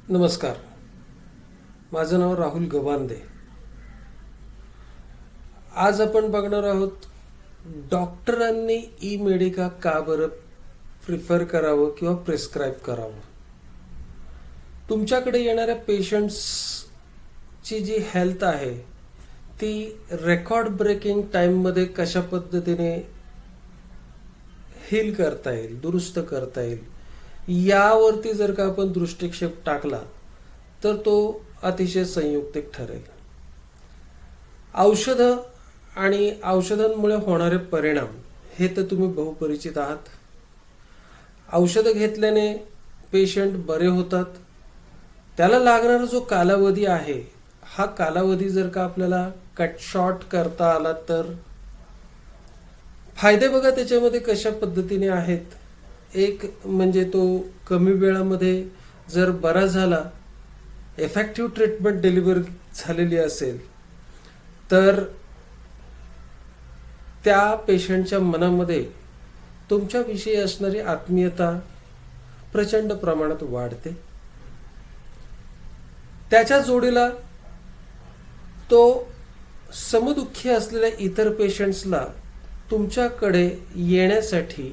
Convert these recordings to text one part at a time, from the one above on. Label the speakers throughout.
Speaker 1: नमस्कार. माझं नाव राहुल गबांदे. आज आपण बघणार आहोत डॉक्टरांनी ई मेडिका का बरं प्रिफर करावं किंवा प्रिस्क्राईब करावं. तुमच्याकडे येणाऱ्या पेशंट्सची जी हेल्थ आहे ती रेकॉर्ड ब्रेकिंग टाईममध्ये कशा पद्धतीने हील करता येईल, दुरुस्त करता येईल, यावरती जर का आपण दृष्टिक्षेप टाकला तर तो अतिशय संयुक्तिक ठरेल. औषधं आणि औषधांमुळे होणारे परिणाम हे तर तुम्ही बहुपरिचित आहात. औषधं घेतल्याने पेशंट बरे होतात. त्याला लागणारा जो कालावधी आहे हा कालावधी जर का आपल्याला कट शॉर्ट करता आला तर फायदे बघा त्याच्यामध्ये कशा पद्धतीने आहेत. एक म्हणजे तो कमी वेळामध्ये जर बरा झाला, इफेक्टिव्ह ट्रीटमेंट डिलिव्हर झालेली असेल तर त्या पेशंटच्या मनामध्ये तुमच्याविषयी असणारी आत्मीयता प्रचंड प्रमाणात वाढते. त्याच्या जोडीला तो समदुःखी असलेल्या इतर पेशंट्सला तुमच्याकडे येण्यासाठी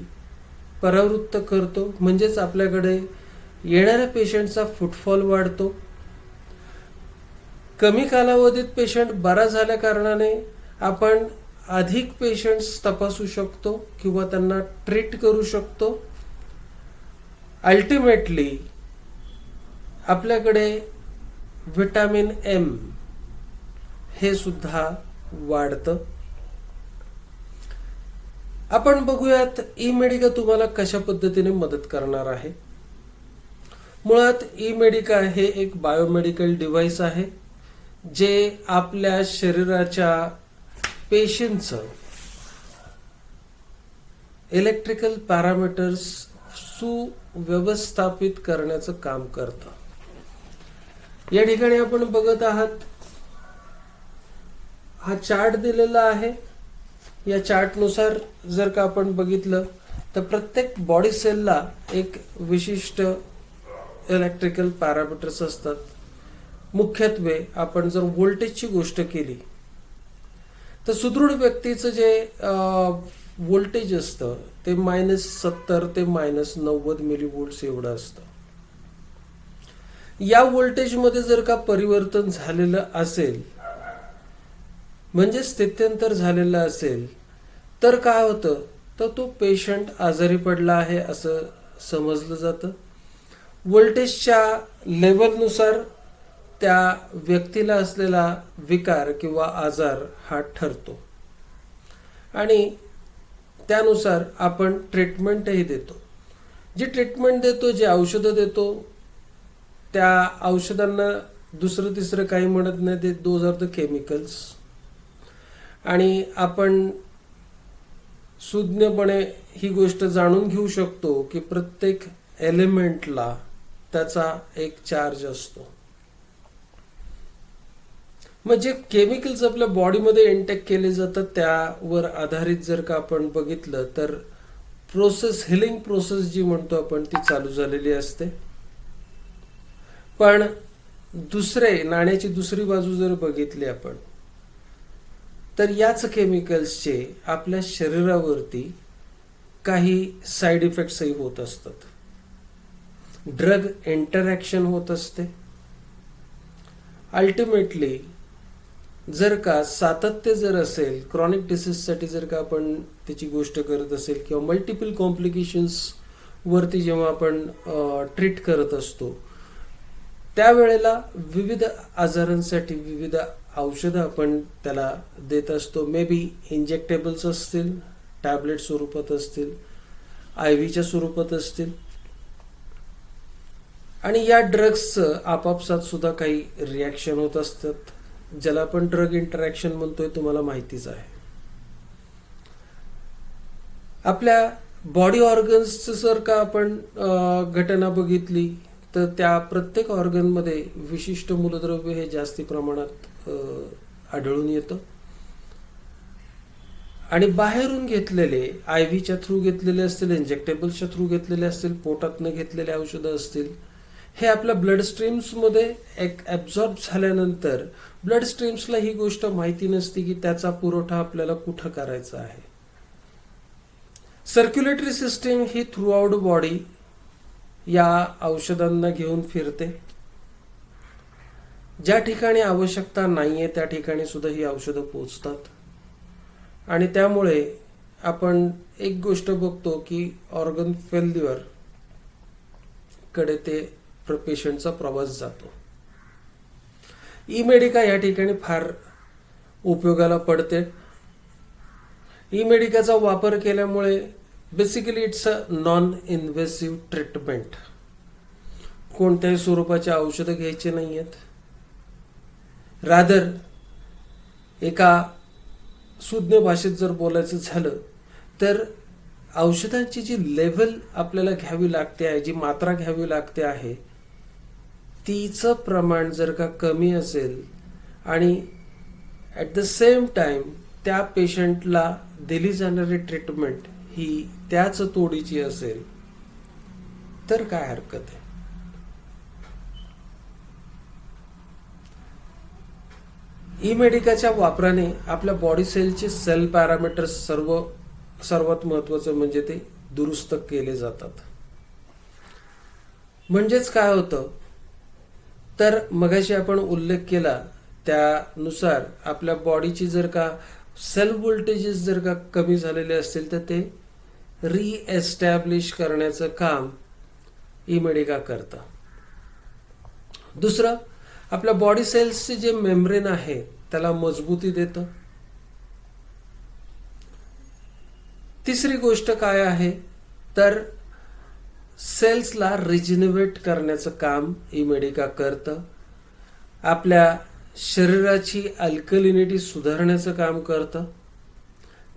Speaker 1: परावृत्त करतो. म्हणजेच आपल्याकडे येणाऱ्या पेशंटचा फुटफॉल वाढतो. कमी कालावधीत पेशंट बरा झाल्या कारणाने आपण अधिक पेशंट्स तपासू शकतो किंवा त्यांना ट्रीट करू शकतो. अल्टिमेटली आपल्याकडे व्हिटॅमिन एम हे सुद्धा वाढतं. आपण बघूयात ई मेडिका तुम्हाला कशा पद्धतीने मदत करणार आहे. मुळात ई मेडिका हे एक बायोमेडिकल डिव्हाइस आहे जे आपल्या शरीराच्या पेशींचं इलेक्ट्रिकल पॅरामीटर्स सुव्यवस्थापित करण्याचं काम करतं. या ठिकाणी आपण बघत आहात हा चार्ट दिलेला आहे. या चार्टनुसार जर का आपण बघितलं तर प्रत्येक बॉडी सेलला एक विशिष्ट इलेक्ट्रिकल पॅरामीटर्स असतात. मुख्यत्वे आपण जर व्होल्टेजची गोष्ट केली तर सुदृढ व्यक्तीचं जे व्होल्टेज असतं ते -70 ते -90 मिलीव्होल्ट्स एवढं असतं. या व्होल्टेजमध्ये जर का परिवर्तन झालेलं असेल म्हणजे स्थित्यंतर झालेलं असेल तर काय होतं तर तो पेशंट आजारी पडला आहे असं समजलं जातं. व्होल्टेजच्या लेवलनुसार त्या व्यक्तीला असलेला विकार किंवा आजार हा ठरतो आणि त्यानुसार आपण ट्रीटमेंटही देतो. जी ट्रीटमेंट देतो, जे औषधं देतो, त्या औषधांना दुसरं तिसरं काही म्हणत नाही, ते दोज आर द केमिकल्स. आणि आपण सुज्ञपणे ही गोष्ट जाणून घेऊ शकतो की प्रत्येक एलिमेंटला त्याचा एक चार्ज असतो. म्हणजे केमिकल्स आपल्या बॉडीमध्ये इंटेक केले जातात त्यावर आधारित जर का आपण बघितलं तर प्रोसेस, हिलिंग प्रोसेस जी म्हणतो आपण, ती चालू झालेली असते. पण नाण्याची दुसरी बाजू जर बघितली आपण तर याच केमिकल्सचे आपल्या शरीरावरती काही साईड इफेक्ट्सही होत असतात. ड्रग इंटरॅक्शन होत असते. अल्टिमेटली जर का सातत्य जर असेल, क्रॉनिक डिसीजसाठी जर का आपण त्याची गोष्ट करत असेल किंवा मल्टिपल कॉम्प्लिकेशन्स वरती जेव्हा आपण ट्रीट करत असतो त्यावेळेला विविध आजारांसाठी विविध औषधं आपण त्याला देत असतो. मे बी इंजेक्टेबल्स असतील, टॅबलेट स्वरूपात असतील, IV स्वरूपात असतील. आणि या ड्रग्सचं आपापसात सुद्धा काही रिॲक्शन होत असतात, ज्याला आपण ड्रग इंटरॅक्शन म्हणतोय, तुम्हाला माहितीच आहे. आपल्या बॉडी ऑर्गन्सचं जर का आपण घटना बघितली तर त्या प्रत्येक ऑर्गनमध्ये विशिष्ट मूलद्रव्य हे जास्ती प्रमाणात आढळून येतं. आणि बाहेरून घेतलेले, IV थ्रू घेतलेले असतील, इंजेक्टेबल्सच्या थ्रू घेतलेले असतील, पोटातनं घेतलेले औषधं असतील, हे आपल्या ब्लड स्ट्रीम्समध्ये एक ॲब्झॉर्ब झाल्यानंतर ब्लड स्ट्रीम्सला ही गोष्ट माहिती नसते की त्याचा पुरवठा आपल्याला कुठं करायचा आहे. सर्क्युलेटरी सिस्टीम ही थ्रू आउट बॉडी या औषधांना घेऊन फिरते. ज्या ठिकाणी आवश्यकता नाहीये त्या ठिकाणी सुद्धा ही औषधं पोचतात. आणि त्यामुळे आपण एक गोष्ट बघतो की ऑर्गन फेल्युअर कडे ते पेशंटचा प्रवास जातो. ई मेडिका या ठिकाणी फार उपयोगाला पडते. ई मेडिकाचा वापर केल्यामुळे basically it's a non invasive treatment. कोणत्याही स्वरूपाची औषधं घ्यायची नाही आहेत. रादर एका सुज्ञ भाषेत जर बोलायचं झालं तर औषधांची जी लेव्हल आपल्याला घ्यावी लागते आहे, जी मात्रा घ्यावी लागते आहे, तिचं प्रमाण जर का कमी असेल आणि ॲट द सेम टाइम त्या पेशंटला दिली जाणारी ट्रीटमेंट ही त्याच तोडीची असेल तर काय हरकत आहे. ई मेडिकाच्या वापराने आपल्या बॉडी सेलचे सेल पॅरामीटर्स सर्वात महत्वाचं म्हणजे ते दुरुस्त केले जातात. म्हणजेच काय होतं तर मगाशी आपण उल्लेख केला त्यानुसार आपल्या बॉडीची जर का सेल व्होल्टेजेस जर का कमी झालेले असतील तर ते रिएस्टॅब्लिश करण्याचं काम ई मेडिका करतं. दुसरं, आपल्या बॉडी सेल्सचे जे मेम्ब्रेन आहे त्याला मजबूती देतं. तिसरी गोष्ट काय आहे तर सेल्सला रिजिनोव्हेट करण्याचं काम ई मेडिका करतं. आपल्या शरीराची अल्कलिनिटी सुधारण्याचं काम करतं.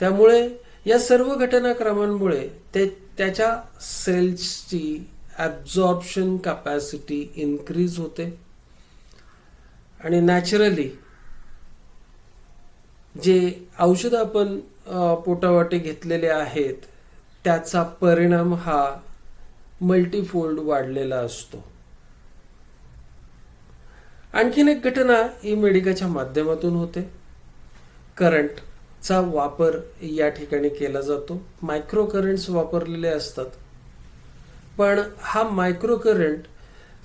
Speaker 1: त्यामुळे या सर्व घटनाक्रमांमुळे त्याच्या सेल्सची ॲब्झॉर्प्शन कॅपॅसिटी इन्क्रीज होते आणि नॅचरली जे औषध आपण पोटावाटे घेतलेले आहेत त्याचा परिणाम हा मल्टीफोल्ड वाढलेला असतो. आणखीन एक घटना ई मेडिकाच्या माध्यमातून होते. करंटचा वापर या ठिकाणी केला जातो. मायक्रो करंट्स वापरलेले असतात, पण हा मायक्रो करंट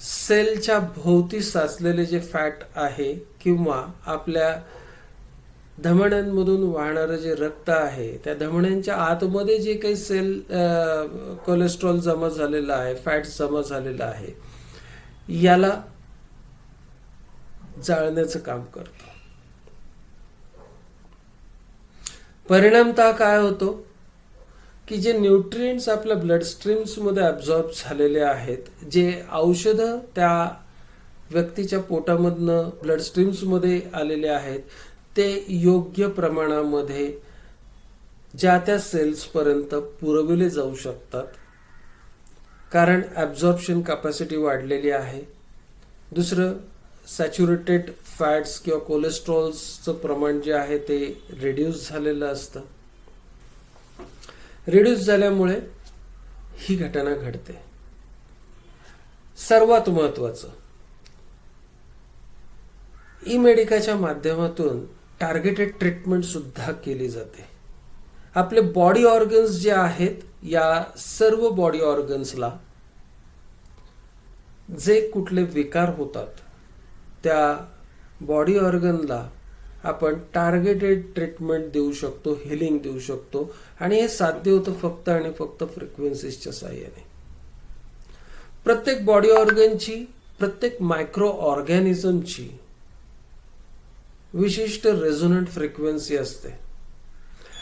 Speaker 1: सेलच्या भोवती साचलेले जे फॅट आहे किंवा आपल्या धमन्यांमधून वाहणारं जे रक्त आहे त्या धमन्यांच्या आतमध्ये जे काही सेल कोलेस्ट्रॉल जमा झालेला आहे, फॅट जमा झालेला आहे, याला जाळण्याचं काम करतो. परिणामतः काय होतो की जे न्यूट्रिएंट्स आपल्या ब्लड स्ट्रीम्स मध्ये ॲब्झॉर्ब झालेले आहेत, जे औषधं त्या व्यक्तीच्या पोटामधनं ब्लड स्ट्रीम्स मध्ये आलेले आहेत, ते योग्य प्रमाणामध्ये ज्या त्या सेल्स पर्यंत पुरविले जाऊ शकतात, कारण ॲब्झॉर्प्शन कॅपॅसिटी वाढलेली आहे. दुसरं, सॅच्युरेटेड फॅट्स किंवा कोलेस्ट्रॉलचं प्रमाण जे आहे ते रिड्यूस झालेलं असतं. रिड्यूस झाल्यामुळे ही घटना घडते. सर्वात महत्वाचं, ई मेडिकाच्या माध्यमातून टार्गेटेड ट्रीटमेंट सुद्धा केली जाते. आपले बॉडी ऑर्गन्स जे आहेत या सर्व बॉडी ऑर्गन्सला जे कुठले विकार होतात त्या बॉडी ऑर्गनला आपण टार्गेटेड ट्रीटमेंट देऊ शकतो, हिलिंग देऊ शकतो. आणि हे साध्य होतं फक्त आणि फक्त फ्रिक्वेन्सीजच्या साहाय्याने. प्रत्येक बॉडी ऑर्गनची, प्रत्येक मायक्रो ऑर्गॅनिझमची विशिष्ट रेझोनंट फ्रिक्वेन्सी असते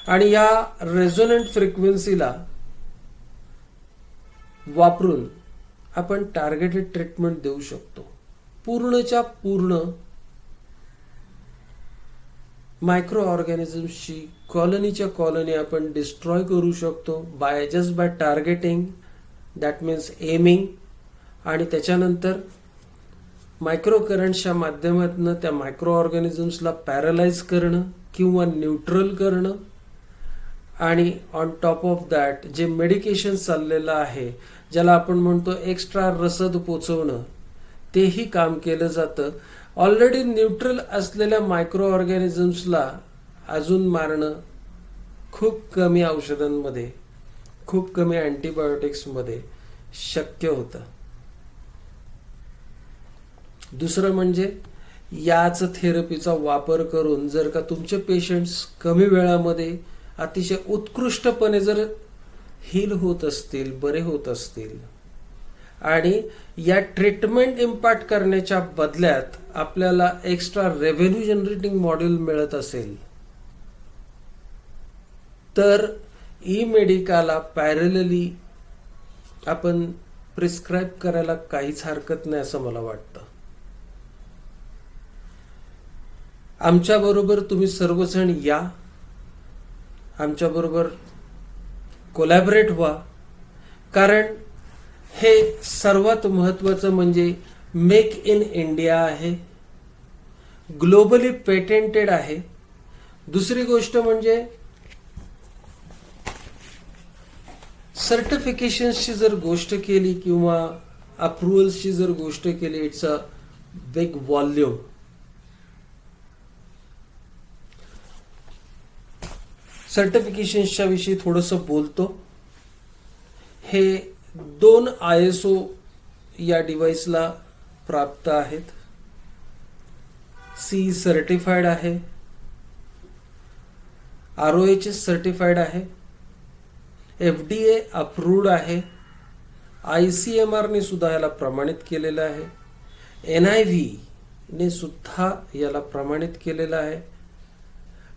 Speaker 1: आणि या रेझोनंट फ्रिक्वेन्सीला वापरून आपण टार्गेटेड ट्रीटमेंट देऊ शकतो. पूर्णच्या पूर्ण मायक्रो ऑर्गॅनिझम्सची कॉलनीच्या कॉलनी आपण डिस्ट्रॉय करू शकतो by targeting, that means aiming. आणि त्याच्यानंतर मायक्रो करंट्सच्या माध्यमातून त्या मायक्रो ऑर्गॅनिझम्सला पॅरलाइज करणं किंवा न्यूट्रल करणं. आणि ऑन टॉप ऑफ दॅट जे मेडिकेशन चाललेलं आहे, ज्याला आपण म्हणतो एक्स्ट्रा रसद पोचवणं, तेही काम केलं जातं. ऑलरेडी न्यूट्रल असलेल्या मायक्रो ऑर्गॅनिझम्सला अजून मारणं खूप कमी औषधांमध्ये, खूप कमी अँटीबायोटिक्समध्ये शक्य होतं. दुसरं म्हणजे याच थेरपीचा वापर करून जर का तुमचे पेशंट्स कमी वेळामध्ये अतिशय उत्कृष्टपणे जर हील होत असतील, बरे होत असतील, आणि या ट्रीटमेंट इम्पार्ट करण्याच्या बदल्यात आपल्याला एक्स्ट्रा रेव्हेन्यू जनरेटिंग मॉड्यूल मिळत असेल, तर ई मेडिकाला पॅरलली आपण प्रिस्क्राईब करायला काहीच हरकत नाही असं मला वाटतं. आमच्याबरोबर तुम्ही सर्वजण या, आमच्याबरोबर कोलॅबरेट व्हा, कारण हे सर्वात महत्त्वाचं म्हणजे मेक इन इंडिया आहे, ग्लोबली पेटेंटेड आहे. दुसरी गोष्ट म्हणजे सर्टिफिकेशन्सची जर गोष्ट केली किंवा अप्रुव्हल्सची जर गोष्ट केली, इट्स अ बिग व्हॉल्यूम. सर्टिफिकेशन्सच्या विषयी थोडंसं बोलतो. हे 2 ISO या डिव्हाइसला प्राप्त आहेत. CE सर्टिफाईड आहे, ROHS सर्टिफाईड आहे, FDA अप्रूव्ड आहे, ICMR ने सुद्धा याला प्रमाणित केलेलं आहे, NIV ने सुद्धा याला प्रमाणित केलेलं आहे,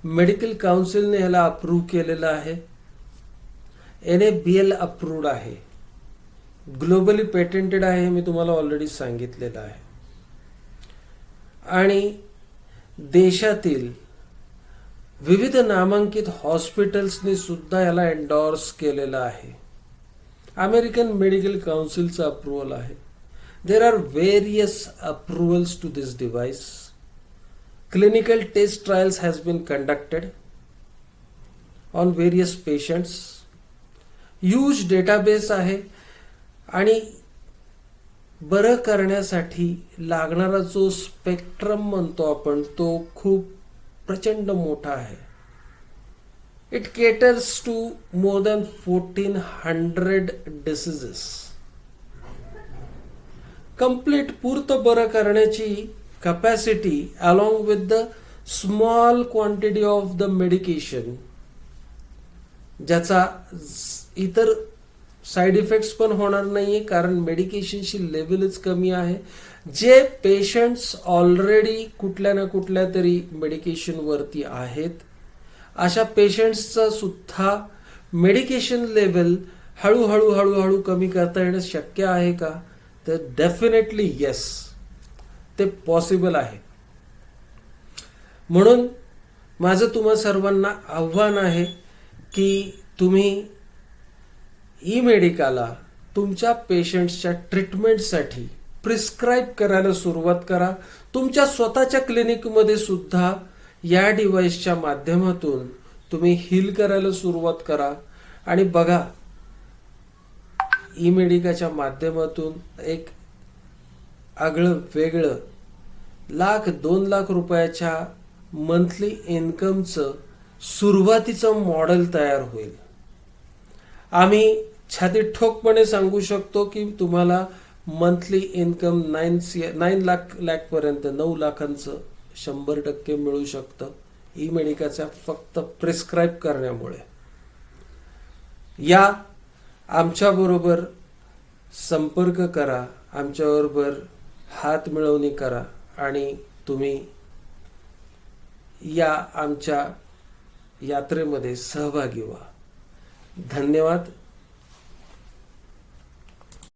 Speaker 1: मेडिकल काउन्सिलने याला अप्रूव्ह केलेलं आहे, NABL अप्रूव्ड आहे, ग्लोबली पेटेंटेड आहे, हे मी तुम्हाला ऑलरेडी सांगितलेलं आहे. आणि देशातील विविध नामांकित हॉस्पिटल्सने सुद्धा याला एंडोर्स केलेलं आहे. अमेरिकन मेडिकल काउन्सिलचं अप्रुव्हल आहे. There are various approvals to this device. Clinical test trials has been conducted on various patients. Huge database आहे आणि बरं करण्यासाठी लागणारा जो स्पेक्ट्रम म्हणतो आपण, तो खूप प्रचंड मोठा आहे. It caters to more than 1400 diseases. Complete पूर्ण बरं करण्याची capacity along with the small quantity of the medication, ज्याचा इतर साइड इफेक्ट्स पण होणार नाहीये कारण मेडिकेशनची लेवलच कमी आहे. जे पेशंट्स ऑलरेडी कुठल्या ना कुठल्या तरी मेडिकेशन वरती आहेत, अशा पेशंट्सचा सुद्धा मेडिकेशन लेवल हळूहळू हळूहळू कमी करता येणं शक्य आहे का? तर डेफिनेटली येस, ते पॉसिबल आहे. म्हणून माझं तुम्हा सर्वांना आव्हान आहे की तुम्ही ई मेडिकाला तुमच्या पेशंट्सच्या ट्रीटमेंटसाठी प्रिस्क्राईब करायला सुरुवात करा. तुमच्या स्वतःच्या क्लिनिकमध्ये सुद्धा या डिव्हाइसच्या माध्यमातून तुम्ही हील करायला सुरुवात करा आणि बघा, ई मेडिकाच्या माध्यमातून एक आगळं वेगळं 1,00,000-2 लाख रुपयाच्या मंथली इन्कमचं सुरुवातीचं मॉडेल तयार होईल. आम्ही छातीत ठोकपणे सांगू शकतो की तुम्हाला मंथली इन्कम 9 लाख पर्यंत 9 लाखांचं 100% मिळू शकतं ई मेडिकाच्या फक्त प्रिस्क्राईब करण्यामुळे. या आमच्याबरोबर संपर्क करा, आमच्याबरोबर हात मिळवणी करा आणि तुम्ही या आमच्या यात्रेमध्ये सहभागी व्हा. धन्यवाद.